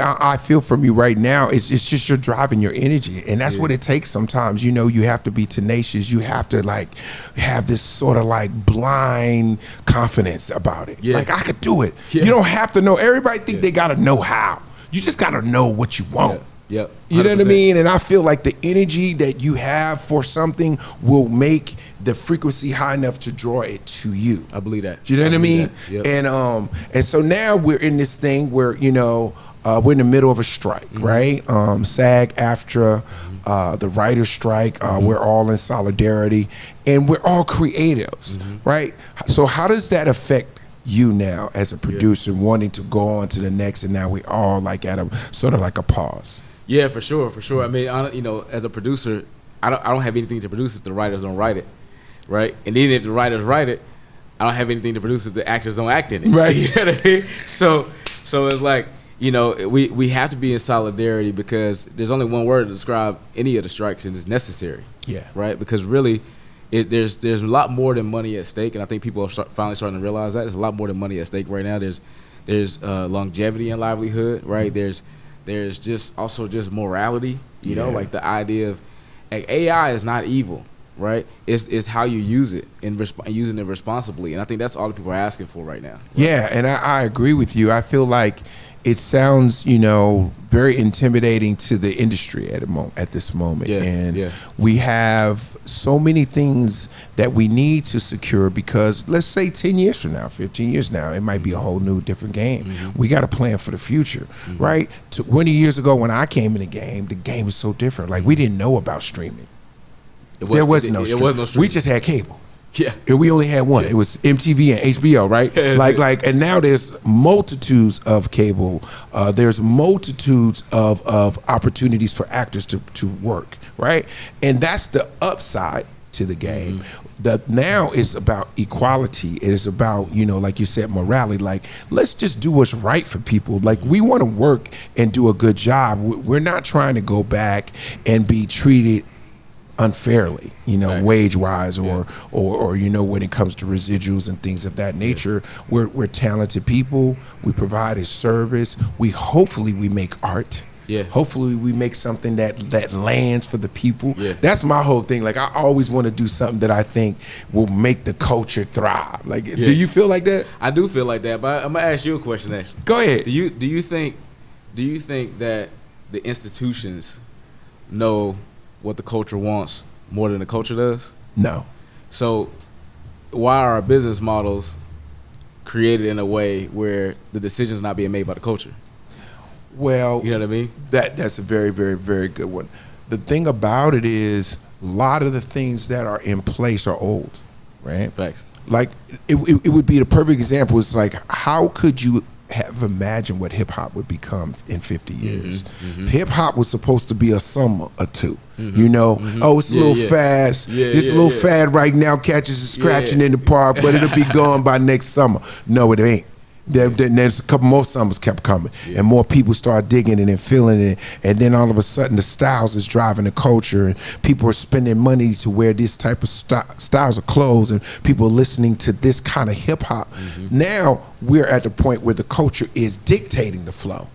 I feel from you right now is it's just your drive and your energy, and that's what it takes sometimes. You know, you have to be tenacious. You have to like have this sort of like blind confidence about it. Like I could do it. You don't have to know. Everybody think they gotta know how. You just gotta know what you want. Yep. You know what I mean? And I feel like the energy that you have for something will make the frequency high enough to draw it to you. I believe that. Do you know what I mean? Yep. And so now we're in this thing where, you know, we're in the middle of a strike, right? SAG-AFTRA, the writer's strike, we're all in solidarity, and we're all creatives, right? So how does that affect you now as a producer wanting to go on to the next, and now we all like at a sort of like a pause? Yeah, for sure. I mean, you know, as a producer, I don't have anything to produce if the writers don't write it, right? And even if the writers write it, I don't have anything to produce if the actors don't act in it, right? You know what I mean? So it's like, you know, we have to be in solidarity because there's only one word to describe any of the strikes, and it's necessary. Yeah. Right? Because really, there's a lot more than money at stake, and I think people are finally starting to realize that. There's a lot more than money at stake right now. There's longevity and livelihood, right? There's just also just morality, you know, like the idea of like, AI is not evil, right? It's how you use it and using it responsibly, and I think that's all the people are asking for right now. Right? Yeah, and I agree with you. I feel like it sounds, you know, very intimidating to the industry at this moment. And we have so many things that we need to secure because let's say 10 years from now, 15 years now, it might be a whole new different game. We got to plan for the future, right? 20 years ago when I came in the game was so different. Like we didn't know about streaming. There was no streaming. We just had cable. Yeah, and we only had one. It was MTV and HBO, right? And now there's multitudes of cable. There's multitudes of opportunities for actors to work, right? And that's the upside to the game. That now it's about equality. It is about, you know, like you said, morality. Like, let's just do what's right for people. Like, we want to work and do a good job. We're not trying to go back and be treated unfairly, you know, wage-wise or you know, when it comes to residuals and things of that nature. We're talented people. We provide a service. Hopefully we make art. Hopefully we make something that lands for the people. That's my whole thing. Like I always want to do something that I think will make the culture thrive. Like do you feel like that? I do feel like that, but I'm gonna ask you a question actually. Go ahead. Do you think that the institutions know what the culture wants more than the culture does? No. So why are our business models created in a way where the decision's not being made by the culture? Well, you know what I mean? That's a very, very, very good one. The thing about it is a lot of the things that are in place are old, right? Facts. Like it would be the perfect example. It's like, how could you have imagined what hip hop would become in 50 years? Hip hop was supposed to be a summer or two. You know, oh, it's a little fast. It's a little fad right now, catches and scratching in the park, but it'll be gone by next summer. No, it ain't. There's a couple more summers kept coming, and more people start digging it and feeling it, and then all of a sudden the styles is driving the culture, and people are spending money to wear this type of styles of clothes, and people are listening to this kind of hip hop. Now we're at the point where the culture is dictating the flow.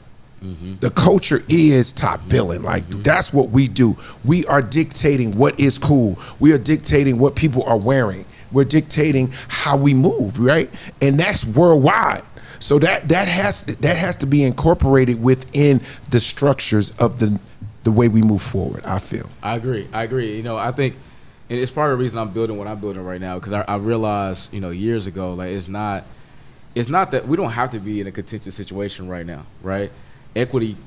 The culture is top billing. Like that's what we do. We are dictating what is cool. We are dictating what people are wearing. We're dictating how we move, right? And that's worldwide. So that has to be incorporated within the structures of the way we move forward, I feel. I agree. You know, I think, and it's part of the reason I'm building what I'm building right now, because I realized, you know, years ago, like it's not that we don't have to be in a contentious situation right now, right? Equity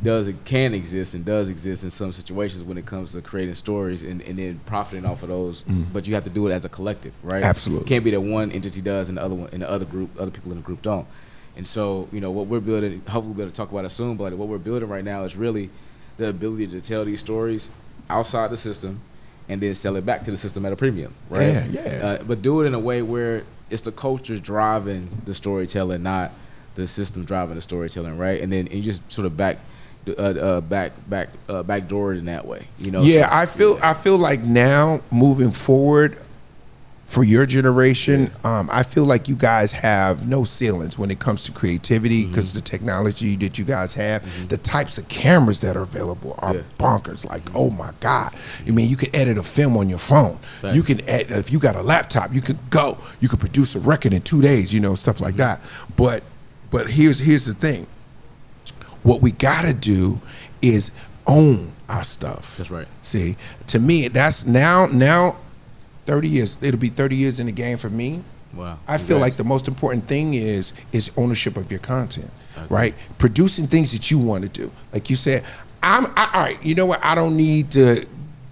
can exist and does exist in some situations when it comes to creating stories and then profiting off of those, but you have to do it as a collective, right? Absolutely. It can't be that one entity does and the other one and the other people in the group don't. And so, you know, what we're building, hopefully we'll be able to talk about it soon, but what we're building right now is really the ability to tell these stories outside the system and then sell it back to the system at a premium, right? But do it in a way where it's the culture driving the storytelling, not the system driving the storytelling, right? And then you just sort of backdoor it in that way, you know? Yeah, I feel like now moving forward, for your generation, I feel like you guys have no ceilings when it comes to creativity because the technology that you guys have, the types of cameras that are available are bonkers. Like, oh my God. I mean, you can edit a film on your phone. Thanks. You can edit, if you got a laptop, you could produce a record in 2 days, you know, stuff like that. But here's the thing. What we gotta do is own our stuff. That's right. See, to me, that's now 30 years. It'll be 30 years in the game for me. Wow. I feel like the most important thing is ownership of your content, right? Producing things that you want to do. Like you said, all right, you know what? I don't need to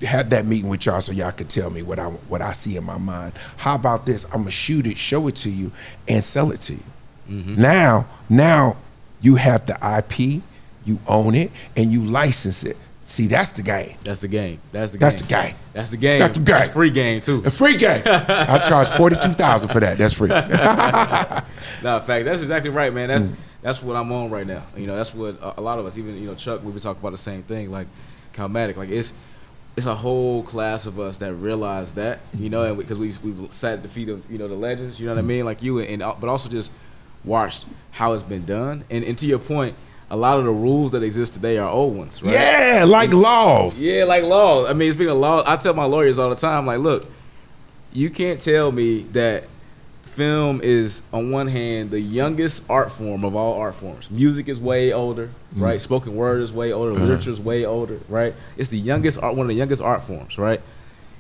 have that meeting with y'all so y'all could tell me what I see in my mind. How about this? I'm gonna shoot it, show it to you, and sell it to you. Now you have the IP, you own it, and you license it. See, that's the game. That's the game. That's the game. That's the game. That's the game. That's free game too. A free game. I charge $42,000 for that. That's free. No, in fact, that's exactly right, man. That's what I'm on right now. You know, that's what a lot of us, even, you know, Chuck, we talk about the same thing. Like Calmatic, like it's a whole class of us that realize that, you know, and because we've sat at the feet of, you know, the legends, you know what I mean, like you, but also just watched how it's been done. And to your point, a lot of the rules that exist today are old ones, right? Yeah, like laws. Yeah, like laws. I mean, speaking of law, I tell my lawyers all the time, like, look, you can't tell me that film is, on one hand, the youngest art form of all art forms. Music is way older, right? Spoken word is way older. Literature is way older, right? It's the youngest art, one of the youngest art forms, right?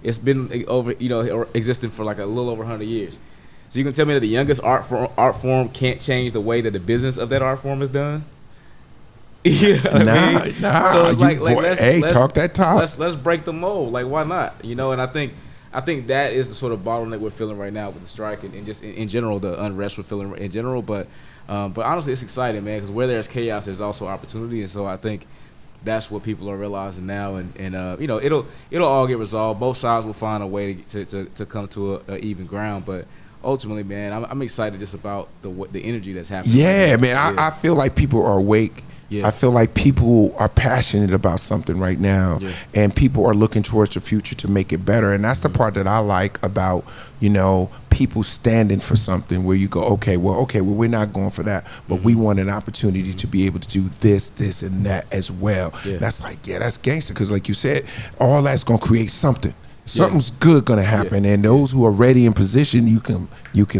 It's been over, you know, existing for like a little over 100 years. So you can tell me that the youngest art form can't change the way that the business of that art form is done? Nah. So it's let's talk that talk. Let's break the mold. Like, why not? You know, and I think that is the sort of bottleneck we're feeling right now with the strike and just in general, the unrest we're feeling in general. But honestly, it's exciting, man, because where there's chaos, there's also opportunity, and so I think that's what people are realizing now. And you know, it'll all get resolved. Both sides will find a way to come to a even ground, but. Ultimately, man, I'm excited just about the energy that's happening. Yeah, man, I feel like people are awake. Yeah. I feel like people are passionate about something right now, and people are looking towards the future to make it better. And that's the part that I like about, you know, people standing for something where you go, okay, well, we're not going for that, but we want an opportunity to be able to do this, and that as well. Yeah. That's like, that's gangster, because like you said, all that's going to create something. Something's good gonna happen, and those who are ready in position, you can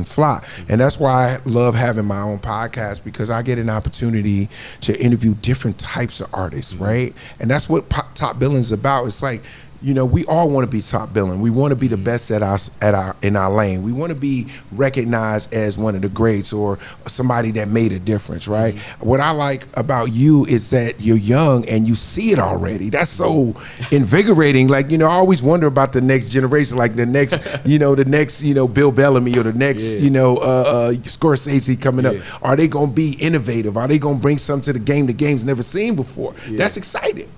fly. And that's why I love having my own podcast, because I get an opportunity to interview different types of artists, right? And that's what Top Billing is about. It's like, you know, we all want to be top billing. We want to be the best in our lane. We want to be recognized as one of the greats or somebody that made a difference, right? What I like about you is that you're young and you see it already. That's so invigorating. Like, you know, I always wonder about the next generation, like the next, Bill Bellamy or the next, Scorsese coming up. Are they going to be innovative? Are they going to bring something to the game the game's never seen before? That's exciting.